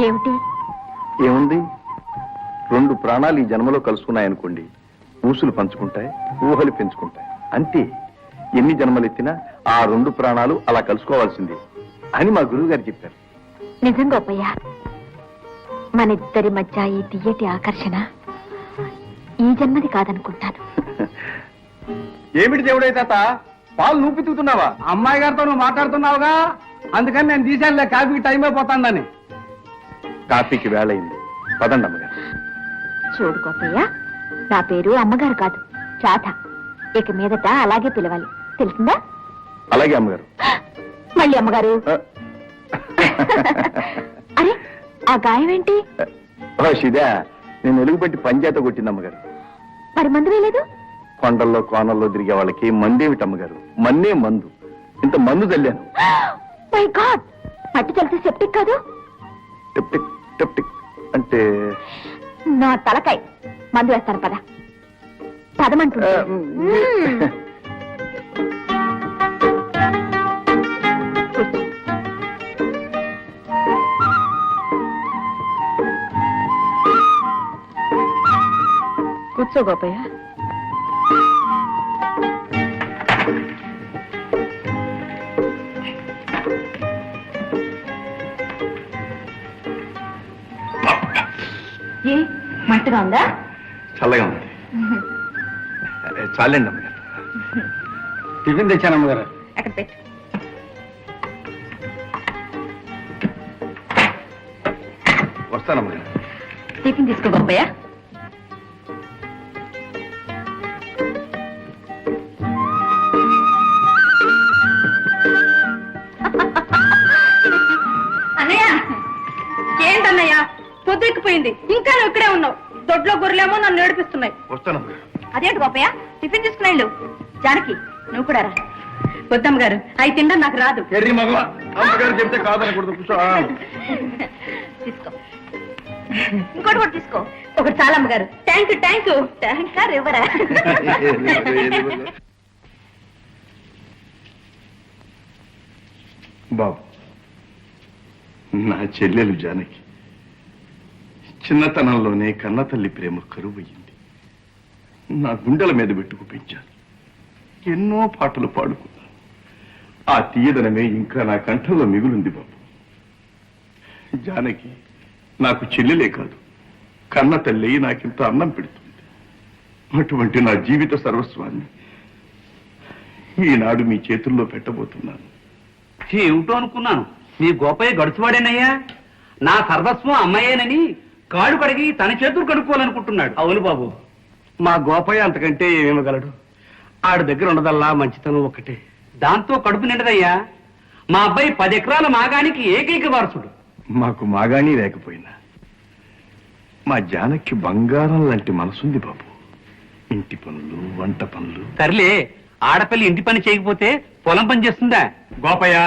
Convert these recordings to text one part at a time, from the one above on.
ఏమిటి? ఏముంది, 2 ప్రాణాలు ఈ జన్మలో కలుసుకున్నాయనుకోండి, ఊసులు పంచుకుంటాయి, ఊహలు పెంచుకుంటాయి, అంతే. ఎన్ని జన్మలెత్తినా ఆ 2 ప్రాణాలు అలా కలుసుకోవాల్సిందే అని మా గురువు గారు చెప్పారు. నిజం గోపయ్య, మన ఇద్దరి మధ్య ఈ తీయటి ఆకర్షణ ఈ జన్మది కాదనుకుంటాను. ఏమిటి దేవుడై తాత, పాలు నువ్వు పితుకుతున్నావా? అమ్మాయి గారితో నువ్వు మాట్లాడుతున్నావుగా, అందుకని నేను తీసానులే, కాఫీకి టైం అయిపోతానని. కాఫీకి వేళయింది, పదండి అమ్మగారు. చూడు గోపయ్య, నా పేరు అమ్మగారు కాదు, రాధ. ఇక మీదట అలాగే పిలవాలి, తెలిసిందా? అలాగే అమ్మగారు. మళ్ళీ అమ్మగారు. అరే, ఆ గాయం ఏంటి? షిదా, నేను ఎలుగు పెట్టి పంచేత కొట్టింది అమ్మగారు. మరి మందు వేయలేదు? కొండల్లో కోనల్లో తిరిగే వాళ్ళకి మందేమిటి అమ్మగారు, మన్నే మందు. ఇంత మందు చల్లాను. మై గాడ్, పట్టి చలితే సెప్టిక్ కాదు? టెప్టిక్ టెప్టిక్ అంటే నా తలకాయ. మందు వేస్తాను పద. పదమంటుంటే కూర్చో గోపయ్య. ఏ మంటగా ఉందా? చల్లగా ఉంది. చాలండి అమ్మగారు. టిఫిన్ తెచ్చాను అమ్మగారు. అక్కడ పెట్టు. వస్తాను అమ్మగారు. టిఫిన్ తీసుకో గోపయ్య. అన్నయ్య, ఏంటన్నయ్య పొద్దుెక్కిపోయింది, ఇంకా నువ్వు ఇక్కడే ఉన్నావు. దొడ్లో గొర్రెలేమో నన్ను ఏడిపిస్తున్నాయి. వస్తాను అమ్మగారు. అదేంటి గోపయ్య, టిఫిన్ తీసుకునేళ్ళు. జానకి, నువ్వు కూడా రా. వద్దమ్మ గారు, అవి తినడం నాకు రాదు. అమ్మగారు చెప్తే కాదనకూడదు. కూర్చో. తీసుకో, ఇంకోటి కూడా తీసుకో. ఒకటి చాలా అమ్మగారు. Thank you thank you. Thank sir, ఇవ్వరా? బాబు, నా చెల్లెలు జానకి చిన్నతనంలోనే కన్న తల్లి ప్రేమ కరువయ్యింది. నా గుండెల మీద పెట్టుకు పెంచాను. ఎన్నో పాటలు పాడుకున్నాను. ఆ తీయదనమే ఇంకా నా కంఠంలో మిగులుంది బాబు. జానకి నాకు చెల్లెలే కాదు, కన్న తల్లి నాకింత అన్నం పెడుతుంది. అటువంటి నా జీవిత సర్వస్వాన్ని ఈనాడు మీ చేతుల్లో పెట్టబోతున్నాను. ఏమిటో అనుకున్నాను, మీ గోపయ్య గడుచువాడేనయ్యా. నా సర్వస్వం అమ్మాయేనని కాడు కడిగి తన చేతులు కడుక్కోవాలనుకుంటున్నాడు. అవును బాబు, మా గోపయ్య అంతకంటే ఏమివ్వగలడు? ఆడి దగ్గర ఉన్నదల్లా మంచితనం ఒక్కటే. దాంతో కడుపు నిండదయ్యా. మా అబ్బాయి 10 ఎకరాల మాగానికి ఏకైక వారసుడు. మాకు మాగాణి లేకపోయినా మా జానకి బంగారం లాంటి మనసుంది బాబు. ఇంటి పనులు, వంట పనులు. సర్లే, ఆడపిల్ల ఇంటి పని చేయకపోతే పొలం పని చేస్తుందా? గోపయ్య,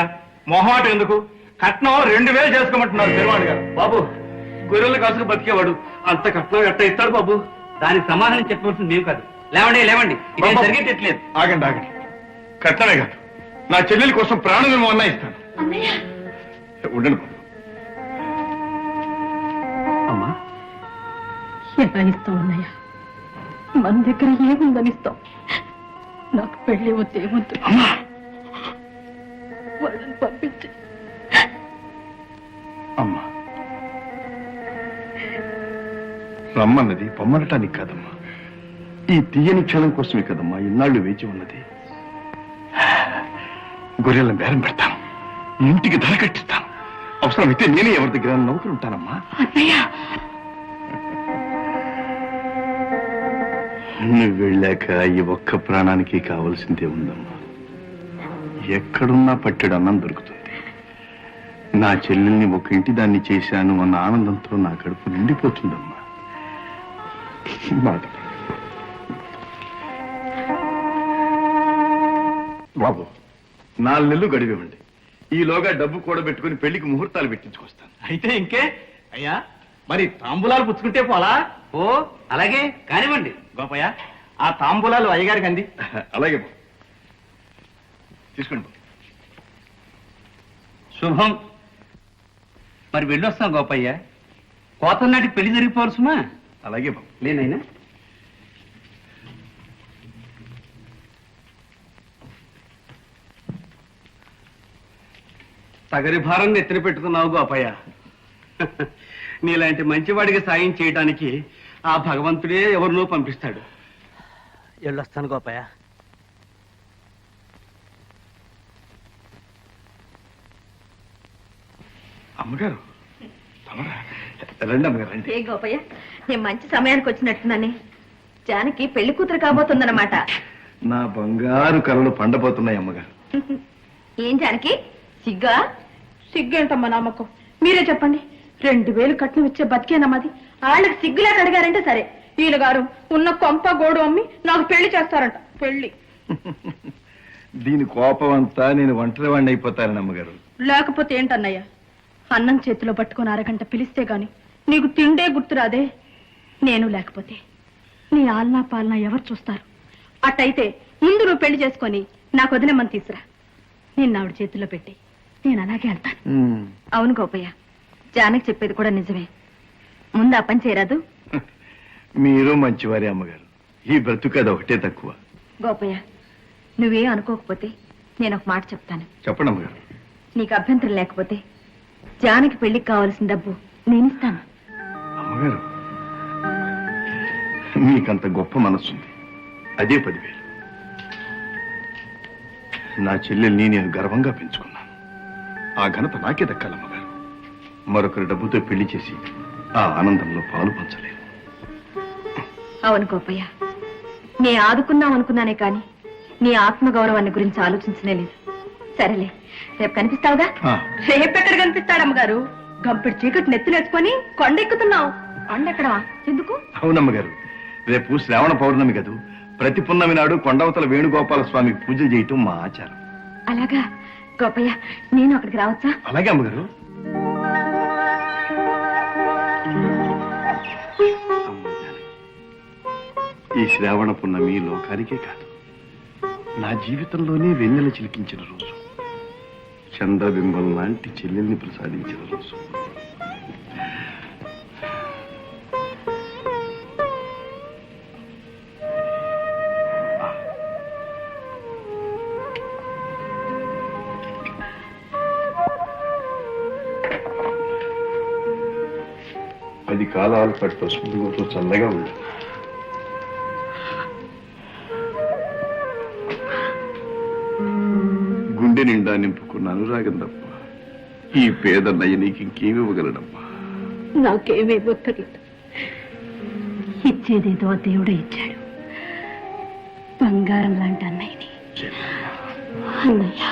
మొహమాట ఎందుకు? కట్నం 2000 చేసుకోమంటున్నారు పెరువాడు గారు. బాబు, గొర్రెలు కాసుకు బతికేవాడు అంత కట్నం ఎట్ట ఇస్తాడు బాబు? దానికి సమాధానం చెప్పవలసింది మేము కాదు. లేవండి లేవండి, ఇదేం జరిగేటట్లేదు. ఆగండి ఆగండి. కట్నమే కాదు, నా చెల్లెల కోసం ప్రాణమేమో అన్నా ఇస్తాను. ఉండండి బాబు. అమ్మా, ఎలా ఇస్తాం అన్నయ్య? మన దగ్గర ఏముందని ఇస్తాం? నాకు పెళ్లి వద్దు, ఏమొద్దు. వాళ్ళని పంపించి. అమ్మా, రమ్మన్నది పొమ్మనటానికి కాదమ్మా, ఈ తీయని క్షణం కోసమే కదమ్మా ఇన్నాళ్ళు వేచి ఉన్నది. గొర్రెలను బేరం పెడతాను, ఇంటికి ధర కట్టిస్తాను. అవసరమైతే నేనే ఎవరి దగ్గర నౌకరు ఉంటానమ్మా. నువ్వు వెళ్ళాక ఈ ఒక్క ప్రాణానికి కావలసిందే ఉందమ్మా. ఎక్కడున్నా పట్టెడు అన్నం దొరుకుతుంది. నా చెల్లెల్ని ఒక ఇంటి దాన్ని చేశాను అన్న ఆనందంతో నా కడుపు నిండిపోతుందమ్మా. బాబు, 4 నెలలు గడివివ్వండి. ఈలోగా డబ్బు కూడబెట్టుకుని పెళ్లికి ముహూర్తాలు పెట్టించుకొస్తాను. అయితే ఇంకే అయ్యా, మరి తాంబూలాలు పుచ్చుకుంటే పోలా? ఓ అలాగే కానివ్వండి. గోపయ్య, ఆ తాంబూలాలు అయ్యగారికి అంది. అలాగే బాబు, తీసుకోండి బాబు. శుభం. మరి వెళ్ళొస్తాం గోపయ్య. కోత నాటికి పెళ్లి జరిగిపోవాలి సుమా. అలాగే బాబు. లేనైనా తగరి భారం నెత్తిన పెట్టుకున్నావు గోపయ్య. నీలాంటి మంచివాడికి సాయం చేయడానికి ఆ భగవంతుడే ఎవరినో పంపిస్తాడు. వెళ్ళొస్తాను గోపయ్య. అమ్మగారు తమరా? రండి అమ్మగారు రండి. ఏ గోపయ్య, నేను మంచి సమయానికి వచ్చినట్టున్నానే. జానకి పెళ్లి కూతురు కాబోతుందన్నమాట. నా బంగారు కలలు పండబోతున్నాయి అమ్మగారు. ఏం జానకి, సిగ్గా? సిగ్గేంటమ్మా నమ్మకం? మీరే చెప్పండి. 2000 కట్నం ఇచ్చే బతికేనమ్మది. వాళ్ళకి సిగ్గులేక అడిగారంటే సరే. వీళ్ళ గారు ఉన్న కొంప గోడు అమ్మి నాకు పెళ్లి చేస్తారంట. పెళ్లి దీని కోపం అంతా నేను ఒంటరి వాడిని అయిపోతానని అమ్మగారు. లేకపోతే ఏంటన్నయ్య? అన్నం చేతిలో పట్టుకొని అరగంట పిలిస్తే గాని నీకు తిండే గుర్తురాదే. నేను లేకపోతే నీ ఆలనా పాలనా ఎవరు చూస్తారు? అట్టయితే ముందు నువ్వు పెళ్లి చేసుకొని నాకు వదినమ్మని తీసురా. నేను ఆవిడ చేతిలో పెట్టి నేను అలాగే వెళ్తాను. అవును గోపయ్య, జానకి చెప్పేది కూడా నిజమే. ముందు ఆ పని చేయరాదు? మీరు మంచివారే అమ్మగారు. ఈ బ్రతుకు అది ఒకటే తక్కువ. గోపయ్య, నువ్వే అనుకోకపోతే నేను ఒక మాట చెప్తాను. చెప్పండి అమ్మగారు. నీకు అభ్యంతరం లేకపోతే జానకి పెళ్లికి కావాల్సిన డబ్బు నేనిస్తాను. అమ్మగారు, మీకంత గొప్ప మనస్సుంది. అదే 10,000. నా చెల్లెల్ని నేను గర్వంగా పెంచుకున్నాను. ఆ ఘనత నాకే దక్కాలమ్మగారు. మరొకరి డబ్బుతో పెళ్లి చేసి ఆ ఆనందంలో పాలు పంచలేదు. అవును గోపయ్య, నే ఆదుకున్నాం అనుకున్నానే కాని నీ ఆత్మగౌరవాన్ని గురించి ఆలోచించనే లేదు. సరేలే, రేపు కనిపిస్తావుగా? రేపెక్కడ కనిపిస్తాడమ్మగారు? గంపెడు చీకటి నెత్తినేసుకొని కొండెక్కుతున్నావు. కొండెక్కడవా? ఎందుకు? అవునమ్మగారు, రేపు శ్రావణ పౌర్ణమి కదూ. ప్రతి పున్నమి నాడు కొండవతల వేణుగోపాల స్వామికి పూజలు చేయటం మా ఆచారం. అలాగా గోపయ్య, నేను అక్కడికి రావచ్చా? అలాగే అమ్మగారు. ఈ శ్రావణ పున్నమి లోకానికే కాదు, నా జీవితంలోనే వెన్నెల చిలికించిన రోజు. చంద్రబింబం లాంటి చెల్లెల్ని ప్రసాదించిన రోజు. అది కాలాలు పట్టు స్మృతితో చల్లగా ఉంది. గుండె నిండా నింపుకున్న అనురాగం తప్ప ఈ పేద నయనికి ఇంకేమి ఇవ్వగలడమ్మా? నాకేమీ ఇవ్వక్కర్లేదు. ఇచ్చేదేదో ఆ దేవుడే ఇచ్చాడు. బంగారం లాంటి అన్నయ్యని. అన్నయ్య,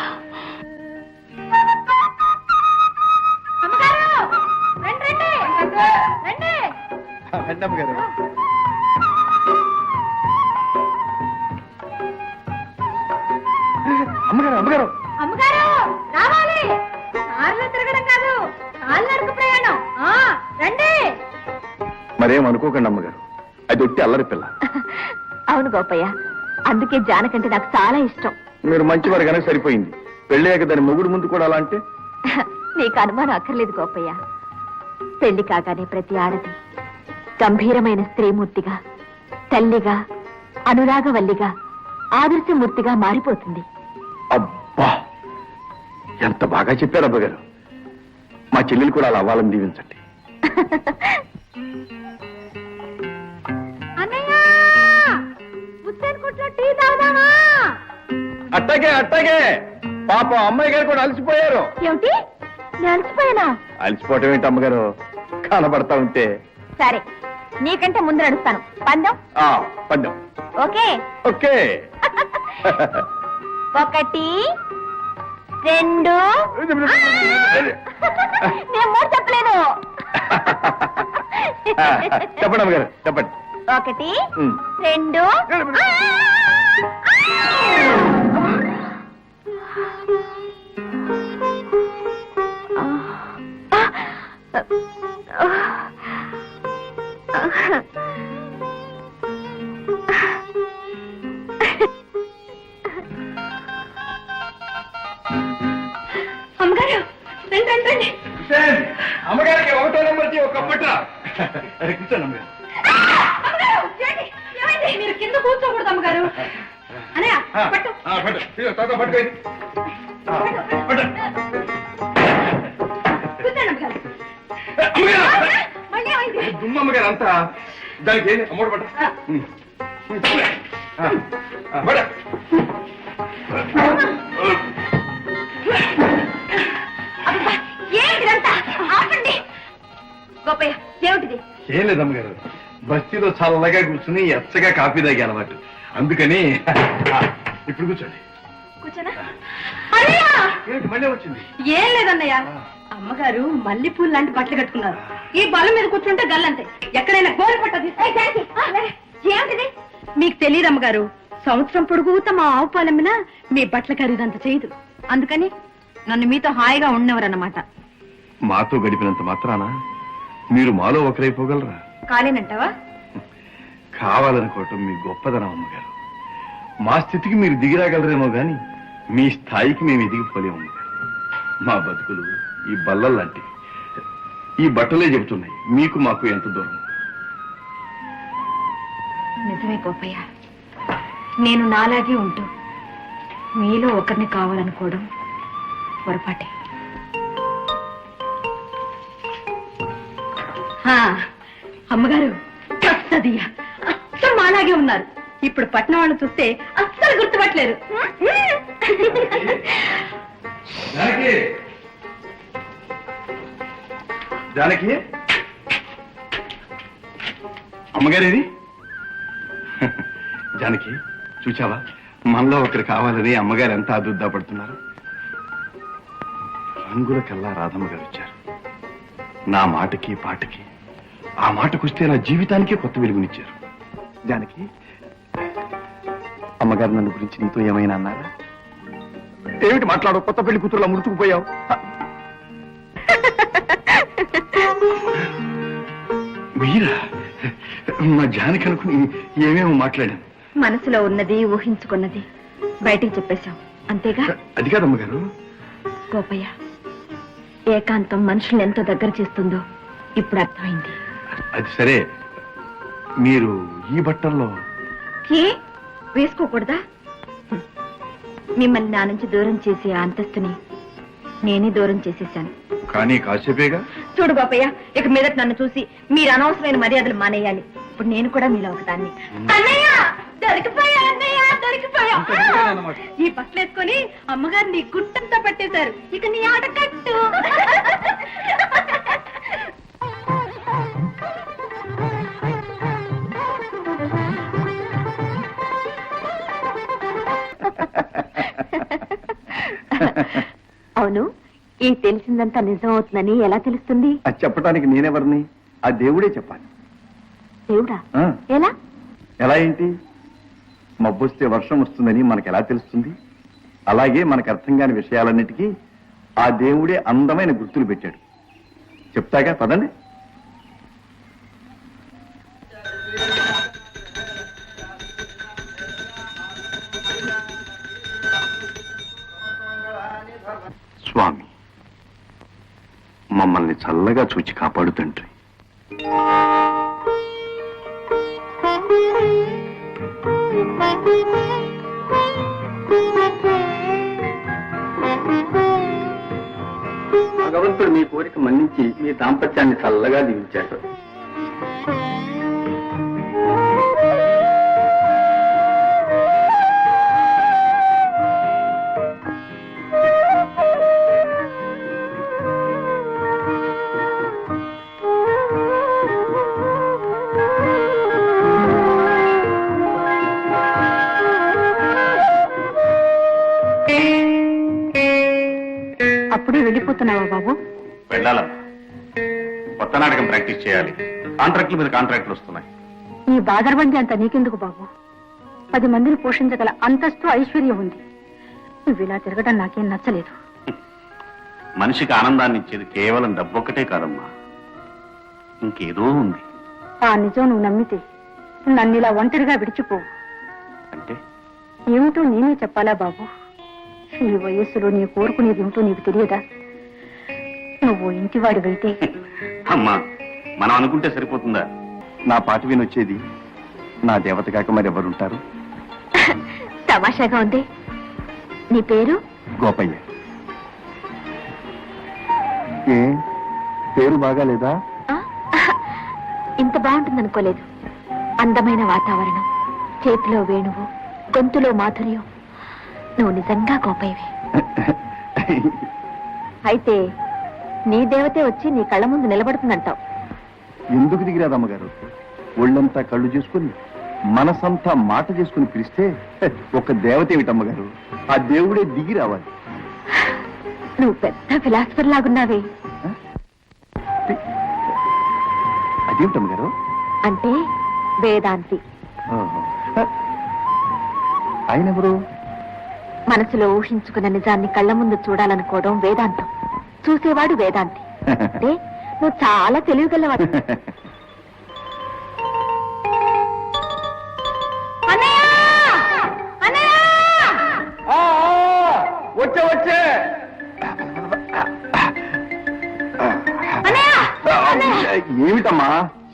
అమ్మగారు. అమ్మగారు అమ్మగారు అమ్మగారు రావాలి. కార్లో తిరగడం కాదు, కాలినడక ప్రయాణం. రండి. మరేం అనుకోకండి అమ్మగారు, అది ఒట్టి అల్లరి పిల్ల. అవును గోపయ్య, అందుకే జానకంటే నాకు చాలా ఇష్టం. మీరు మంచివారు కనుక సరిపోయింది. పెళ్ళయ్యాక దాని మొగుడు ముందు కూడా అలా అంటే? నీకు అనుమానం అక్కర్లేదు గోపయ్య. పెళ్లి కాగానే ప్రతి ఆడది గంభీరమైన స్త్రీమూర్తిగా, తల్లిగా, అనురాగవల్లిగా, ఆదర్శమూర్తిగా మారిపోతుంది. అబ్బా, ఎంత బాగా చెప్పారు అబ్బగారు. మా చెల్లెలు కూడా అలా అవ్వాలని దీవించండి. అట్టాగే అట్టాగే. పాప అమ్మాయి గారు కూడా అలసిపోయారు. ఏమిటి, నేను అలసిపోయానా? అలసిపోవటం ఏంటి అమ్మగారు, కనబడతా ఉంటే. సరే, నీకంటే ముందు నడుస్తాను. పందెం? పందెం. Okay okay. 1, 2. నేను 3 చెప్పలేను. చెప్పండి అమ్మగారు, చెప్పండి. 1, 2. అమ్మగారు రండి రండి రండి. అమ్మగారికి 1వ నెంబర్కి ఒక పట్రా. కూర్చోండి అమ్మగారు. మీరు కింద కూర్చోకూడదు అమ్మగారు. అనయ్య పట్టు. పట్టు. తాత పట్టుకోండి. పట్టు. కూర్చోండి అమ్మగారు. మళ్ళీ ఏమైంది? దుమ్మమ్మగారు అంతా దానికి ఏంటి అమ్మడు పట్ట. పడ. అబ్బా, ఏంటిదంతా? ఆపండి. గోపయ్య, ఏమిటిది? ఏం లేదు అమ్మగారు, బస్తీలో చల్లగా కూర్చుని ఎచ్చగా కాఫీ తాగే అలవాటు, అందుకని. ఇప్పుడు కూర్చోండి. కూర్చోనా? ఏంటి మళ్ళీ వచ్చింది? ఏం లేదన్నయ్య, అమ్మగారు మల్లెపూలు లాంటి బట్టలు కట్టుకున్నారు. ఈ బల్ల మీద కూర్చుంటే గల్లంతే. ఎక్కడైనా గోలు పట్టది. ఏమిటిది? మీకు తెలియదు అమ్మగారు, సంవత్సరం పొడుగుతా మా ఆవు పాలమ్మినా మీ బట్టల ఖరీదంత చేయదు. అందుకని నన్ను మీతో హాయిగా ఉండేవారన్నమాట. మాతో గడిపినంత మాత్రాన మీరు మాలో ఒకరైపోగలరా? కాలేనంటావా? కావాలనుకోవటం మీ గొప్పదనం అమ్మగారు. మా స్థితికి మీరు దిగిరాగలరేమో గాని మీ స్థాయికి మేము ఎదిగిపోలేము అమ్మగారు. మా బతుకులు ఈ బల్లలు లాంటివి. ఈ బట్టలే చెబుతున్నాయి మీకు మాకు ఎంత దూరం. నిజమే గోపయ్య, నేను నాలాగే ఉంటూ మీలో ఒకరిని కావాలనుకోవడం పొరపాటే. అమ్మగారు అస్సదియ్య, అస్సలు మాలాగే ఉన్నారు. ఇప్పుడు పట్నం వాళ్ళు చూస్తే అస్సలు గుర్తుపట్టలేరు. జానకి, జానకి, అమ్మగారేది? జానకి, చూచావా మనలో ఒకరు కావాలని అమ్మగారు ఎంత ఆదుద్దా పడుతున్నారు. రంగుల కల్లా రాధమ్మ గారు వచ్చారు. నా మాటకి పాటకి, ఆ మాటకొస్తే నా జీవితానికే కొత్త వెలుగునిచ్చారు. జానకి, అమ్మగారు నన్ను గురించి నీతో ఏమైనా అన్నారా? ఏమిటి మాట్లాడవు? కొత్త పెళ్లి కూతురులా ముడుచుకుపోయావు. మీరా? మా జానకి అనుకుని ఏమేమో మాట్లాడాను. మనసులో ఉన్నది ఊహించుకున్నది బయటికి చెప్పేశాం, అంతేగా? అది కాదమ్మగారు. గోపయ్య, ఏకాంతం మనుషుల్ని ఎంత దగ్గర చేస్తుందో ఇప్పుడు అర్థమైంది. అది సరే, మీరు ఈ బట్టల్లో ఏ వేసుకోకూడదా? మిమ్మల్ని నా నుంచి దూరం చేసే ఆ అంతస్తుని నేనే దూరం చేసేశాను. కానీ కాసేపేగా. చూడు గోపయ్య, ఇక మీదట నన్ను చూసి మీరు అనవసరమైన మర్యాదలు మానేయాలి. ఇప్పుడు నేను కూడా మీలో ఒకదాన్ని. అన్నయ్య, దొరికిపోయా అన్నయ్య, దొరికిపోయా. ఈ బట్టలు వేసుకొని అమ్మగారిని గుట్టంతా పట్టేశారు. ఇక నీ ఆట కట్టు. అవును, ఈ తెలిసిందంతా నిజం అవుతుందని ఎలా తెలుస్తుంది? అది చెప్పడానికి నేనెవరిని? ఆ దేవుడే చెప్పాలి. దేవుడా? ఆ. ఎలా? ఎలా ఏంటి? మబ్బొస్తే వర్షం వస్తుందని మనకు ఎలా తెలుస్తుంది? అలాగే మనకు అర్థం కాని విషయాలన్నిటికీ ఆ దేవుడే అందమైన గుర్తులు పెట్టాడు. చెప్తాగా, పదండి. స్వామి, మమ్మల్ని చల్లగా చూచి కాపాడు తండ్రి. భగవంతుడు మీ కోరిక మన్నించి మీ దాంపత్యాన్ని చల్లగా దీవించాడు. అప్పుడే వెళ్ళిపోతున్నావా బాబు? వెళ్ళాలమ్మా, కొత్త నాటకం ప్రాక్టీస్ చేయాలి. కాంట్రాక్టుల మీద కాంట్రాక్టులు వస్తున్నాయి. ఈ బాదరబంది అంత నీకెందుకు బాబు? 10 మందిని పోషించగల అంతస్తు ఐశ్వర్యం ఉంది. నువ్వు ఇలా తిరగడం నాకేం నచ్చలేదు. మనిషికి ఆనందాన్ని ఇచ్చేది కేవలం డబ్బొక్కటే కాదమ్మా, ఇంకేదో ఉంది. ఆ నిజం నువ్వు నమ్మితే నన్ను ఇలా ఒంటరిగా విడిచిపోవు. అంటే ఏమిటో నేనే చెప్పాలా బాబు? ఈ వయస్సులో నీ కోరుకునేది ఏమిటో నీకు తెలియదా? నువ్వు ఇంటివాడివైతే అమ్మా మనం అనుకుంటే సరిపోతుందా? నా పాట వినొచ్చేది నా దేవత కాక మరి ఎవరుంటారు? తమాషాగా ఉంది. నీ పేరు? గోపయ్య. ఏ పేరు బాగాలేదా? ఆ? ఇంత బాగుంటుంది అనుకోలేదు. అందమైన వాతావరణం, చేతిలో వేణువు, గొంతులో మాధుర్యం. నువ్వు నిజంగా గోపయ్యవి. అయితే నీ దేవతే వచ్చి నీ కళ్ళ ముందు నిలబడుతుందంటావు. ఎందుకు దిగిరాదమ్మగారు? ఒళ్ళంతా కళ్ళు చేసుకుని మనసంతా మాట చేసుకుని పిలిస్తే ఒక దేవత ఏమిటమ్మగారు? ఆ దేవుడే దిగి రావాలి. నువ్వు పెద్ద ఫిలాసఫర్ లాగున్నావే. అదేమిటమ్మగారు? అంటే వేదాంతి. ఆయన ఎవరు? మనసులో ఊహించుకున్న నిజాన్ని కళ్ళ ముందు చూడాలనుకోవడం వేదాంతం. చూసేవాడు వేదాంతి. అంటే నువ్వు చాలా తెలివిగలవాడు. వచ్చే వచ్చే ఏమిటమ్మా?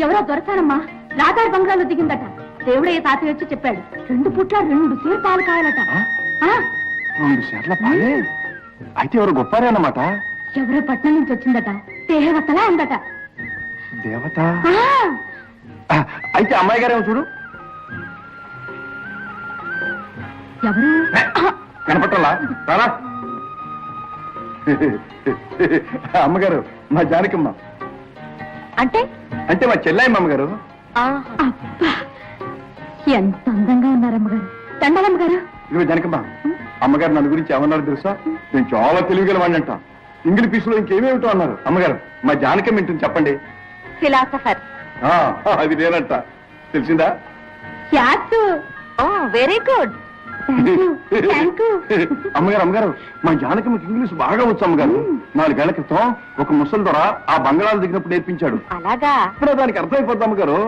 ఎవరో దొరకానమ్మా రాధార్ బంగ్లాలో దిగిందట. దేవుడయ్య తాతయ్య వచ్చి చెప్పాడు 2 పూట్ల 2 సేరు పాలు కావాలట. ఆ? 2 సేర్ల పాలే? అయితే ఎవరు గొప్పారే అన్నమాట? ఎవరో పట్నం నుంచి వచ్చిందట. దేవతలా ఉందట. దేవత? ఆ, అయితే అమ్మాయి గారేమో చూడు. ఎవరు? కనపట్టాలా? రారా. అమ్మగారు మా జానకమ్మ. అంటే అంటే మా చెల్లాయమ్మ అమ్మగారు. అబ్బా, ఎంత అందంగా ఉన్నారమ్మగారు. దండాలమ్మగారు. ఇదిగో జానకమ్మ, అమ్మగారు నన్ను గురించి ఏమన్నారు తెలుసా? నేను చాలా తెలివిగలవాడినంట. ఇంగిలి పీసులో ఇంకేమేమిటో అన్నారు. అమ్మగారు మా జానకమ్మ ఏంటని చెప్పండి. ఫిలాసఫర్. అది నేనంట. తెలిసిందా? యాత్తు. ఓ వెరీ గుడ్. Thank you. అమ్మగారు అమ్మగారు మా జానకమ్మకి ఇంగ్లీష్ బాగా వచ్చు అమ్మగారు. 4 ఏళ్ల క్రితం ఒక ముసలి ద్వారా ఆ బంగాళాలు దిగినప్పుడు నేర్పించాడు. అలాగా? ఇప్పుడే దానికి అర్థమైపోద్ది అమ్మగారు.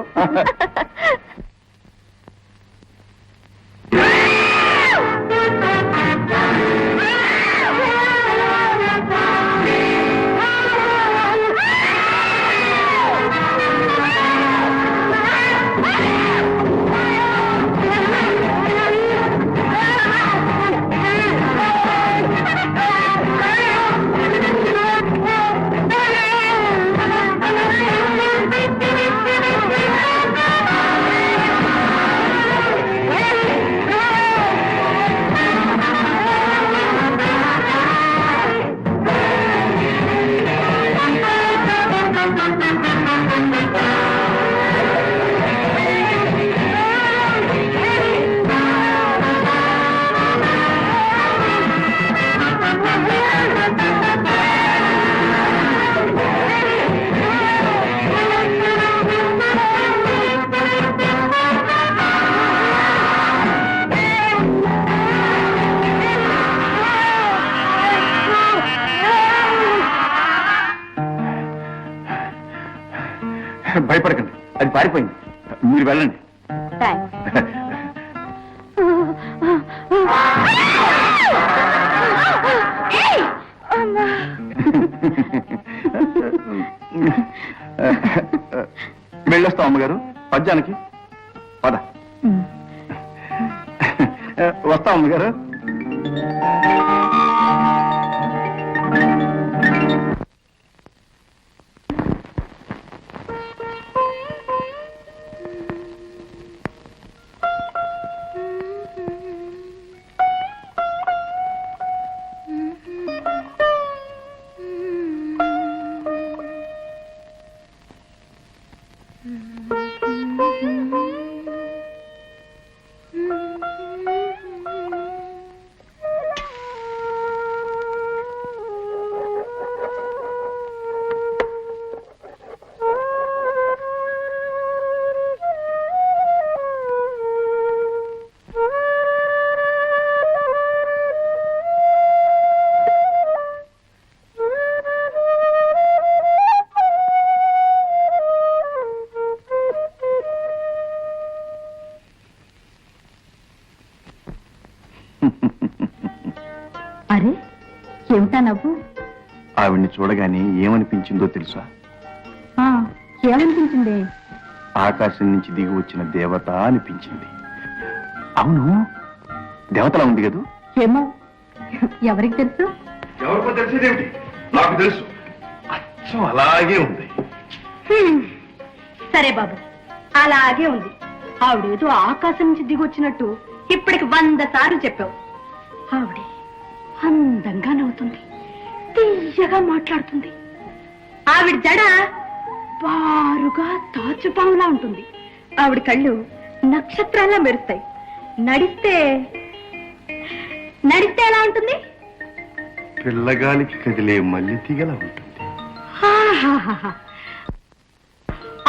భయపడకండి, అది పారిపోయింది. మీరు వెళ్ళండి. థ్యాంక్స్. వెళ్ళొస్తాం అమ్మగారు. పద్యానికి పద. వస్తాం అమ్మగారు. అరే ఏమిటా నవ్వు? ఆవిడ్ని చూడగానే ఏమనిపించిందో తెలుసా? ఆ ఏమనిపించింది? ఆకాశం నుంచి దిగి వచ్చిన దేవత అనిపించింది. అవును, దేవతలా ఉంది కదూ? ఏమో, ఎవరికి తెలుసు? ఎవరికో తెలిసేదేమిటి, నాకు తెలుసు. అచ్చం అలాగే ఉంది. సరే బాబు, అలాగే ఉంది. ఆవిడేదో ఆకాశం నుంచి దిగొచ్చినట్టు ఇప్పటికి 100 సార్లు చెప్పావు. ఆవిడే అందంగా నవ్వుతుంది, తీయగా మాట్లాడుతుంది. ఆవిడ జడ బారుగా తాచుపాములా ఉంటుంది. ఆవిడ కళ్ళు నక్షత్రాల్లా మెరుస్తాయి. నడిస్తే ఎలా ఉంటుంది? పిల్లగాలికి కదిలే మల్లె తీగలా ఉంటుంది. ఆహాహాహా.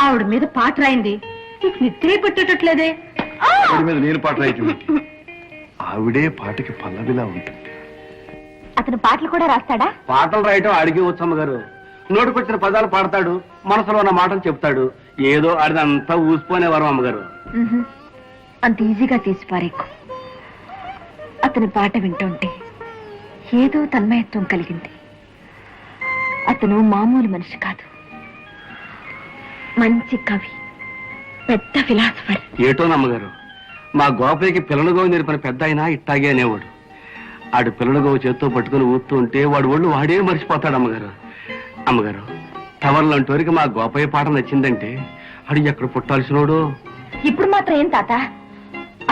ఆవిడ మీద పాట రాయింది, నీకు నిద్రే పట్టేటట్లేదే. ఆవిడ మీద నేను పాట రాయటం, ఆవిడే పాటకి పల్లవిలా ఉంటుంది. అతను పాటలు కూడా రాస్తాడా? పాటలు రాయటం అడిగి వచ్చమ్మ గారు. నోటికొచ్చిన పదాలు పాడతాడు, మనసులో ఉన్న మాటలు చెప్తాడు. ఏదో ఆడిదంతా ఊసిపోనేవారు అమ్మగారు. అంత ఈజీగా తీసిపారేకు. అతని పాట వింటుంటే ఏదో తన్మయత్వం కలిగింది. అతను మామూలు మనిషి కాదు, మంచి కవి, పెద్ద ఫిలాసఫర్. ఏటో నమ్మగారు, మా గోపయ్యకి పిల్లలుగోవు నేర్పిన పెద్ద అయినా ఇట్టాగే అనేవాడు. ఆడు పిల్లలుగోవు చేత్తో పట్టుకుని ఊపుతూ ఉంటే వాడు ఒళ్ళు వాడే మర్చిపోతాడు అమ్మగారు. అమ్మగారు, టవర్లంటోరికి మా గోపయ్య పాట నచ్చిందంటే ఆడు ఎక్కడ పుట్టాల్సినోడు. ఇప్పుడు మాత్రం ఏం తాత,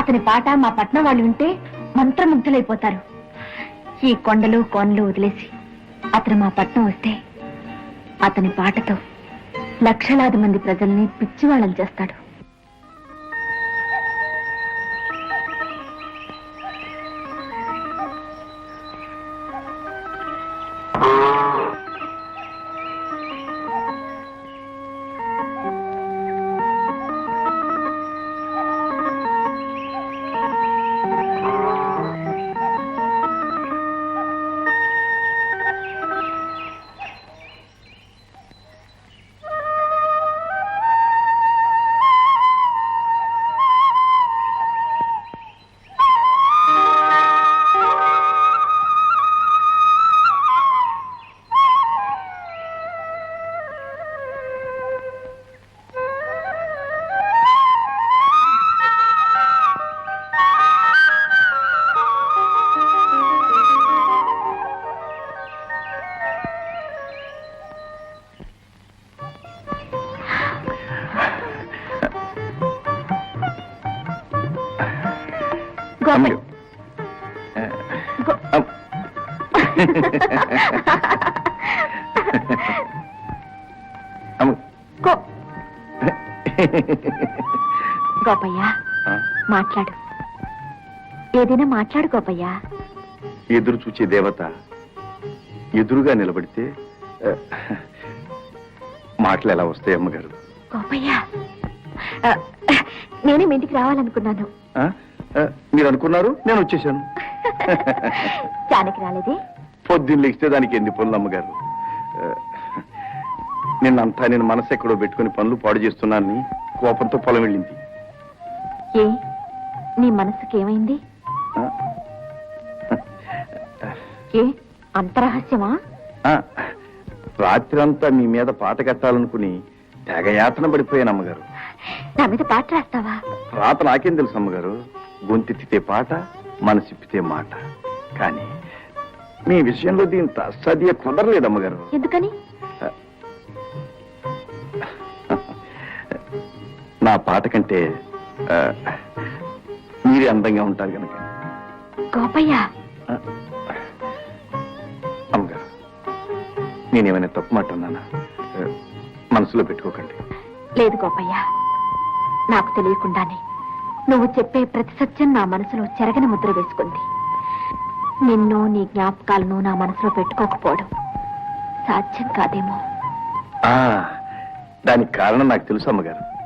అతని పాట మా పట్నం వాళ్ళు వింటే మంత్రముగ్ధులైపోతారు. ఈ కొండలు కోనలు వదిలేసి అతను మా పట్నం వస్తే అతని పాటతో లక్షలాది మంది ప్రజల్ని పిచ్చివాళ్ళని చేస్తాడు. అమ్మయ్య. అమ్మ. గోపయ్య, మాట్లాడు. ఏదైనా మాట్లాడు గోపయ్య. ఎదురు చూచే దేవత ఎదురుగా నిలబడితే మాటలు ఎలా వస్తాయి అమ్మగారు? గోపయ్య, నేనే మీ ఇంటికి రావాలనుకున్నాను. మీరు అనుకున్నారు, నేను వచ్చేసాను. జానకి రాలేదే? పొద్దున్న లేస్తే దానికి ఎన్ని పనులు అమ్మగారు. నిన్నంతా నేను మనసు ఎక్కడో పెట్టుకుని పనులు పాడు చేస్తున్నానని కోపంతో పొలం వెళ్ళింది. ఏ, నీ మనసుకి ఏమైంది? ఏ, అంత రహస్యమా? రాత్రి అంతా మీ మీద పాట కట్టాలనుకుని తెగయాతన పడిపోయాను అమ్మగారు. నా మీద పాట రాస్తావా? రాత నాకేం తెలుసు అమ్మగారు. గొంతెత్తితే పాట, మనసిప్పితే మాట. కానీ మీ విషయంలో దీని సదియ కుదరలేదు అమ్మగారు. ఎందుకని? నా పాట కంటే మీరే అందంగా ఉంటారు కనుక. గోపయ్య, అమ్మగారు, నేనేమైనా తప్పు మాట అన్నానా? మనసులో పెట్టుకోకండి. లేదు గోపయ్య, నాకు తెలియకుండానే నువ్వు చెప్పే ప్రతి సత్యం నా మనసులో చెరగని ముద్ర వేసుకుంది. నిన్ను, నీ జ్ఞాపకాలను నా మనసులో పెట్టుకోకపోవడం సాధ్యం కాదేమో. దానికి కారణం నాకు తెలుసు అమ్మగారు.